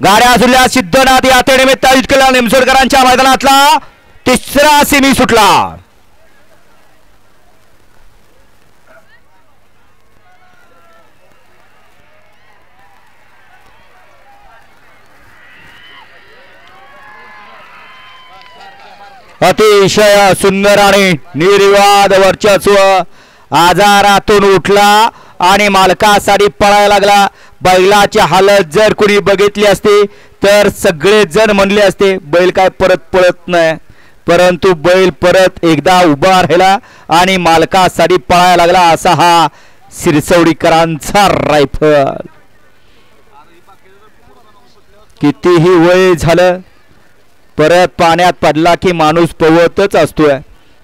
गाड्या सुटल्या. सिद्धनाथ यात्रेनिमित्त आयोजित केलेला निमसोडकरांच्या मैदानातला तिसरा सेमी सुटला. अतिशय सुंदर आणि निर्विवाद वर्चस्व आजारातून उठला आणि मालकासाठी पळायला लागला. बैलाची हालत जर कुणी बघितली असती तर सगळे जण म्हणले असते बैल काय परत पळत नाही, परंतु बैल परत एकदा उभा राहिला आणि मालकासाठी पळायला लागला. असा हा सिरसवडीकरांचा रायफल. कितीही वय झालं परत पाण्यात पडला की माणूस पवतच असतोय.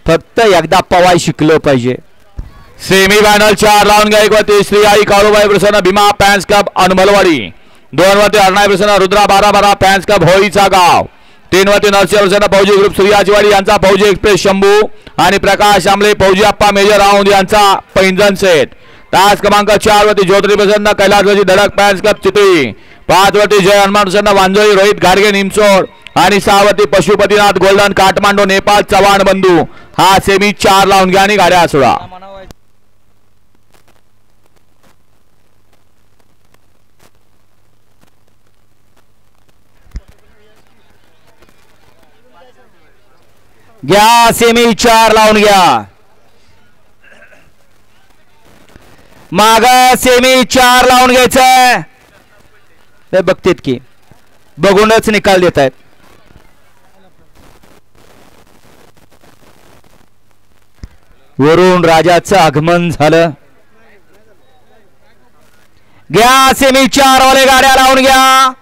फक्त एकदा पवाय शिकलं पाहिजे. सेमी फायनल 4 राउंड गायकवाडी श्री आई काळूबाई प्रसन्न भीमा फॅन्स क्लब अनमलवाडी. 2 वरती अर्णाई प्रसन्न रुद्रा 12 फॅन्स क्लब होळीचा गाव. 3 वरती नरसिंह प्रसन्न फौजी ग्रुप सूर्याचीवाडी यांचा फौजी एक्सप्रेस शंभू आणि प्रकाश आमले फौजी अप्पा मेजर राऊंड यांचा पैंजण सेट. तास क्रमांक 4 वरती ज्योतिरी प्रसन्न कैलासवासी धडक फॅन्स क्लब चितळी. 5 वरती जय हनुमान प्रसन्न वांजोळी रोहित घाडगे निमसोड आणि 6 वरती पशुपतीनाथ गोल्डन काठमांडू नेपाळ चव्हाण बंधू. हा सेमी 4 राउंड घ्या आणि गाड्या सोडा. घ्या सेमी 4 लावून घ्या. माग सेमी 4 लावून घ्यायचंय. हे बघतेत की बघूनच निकाल देत आहेत. वरून राजाचं आगमन झालं. घ्या सेमी 4 वाले गाड्या लावून घ्या.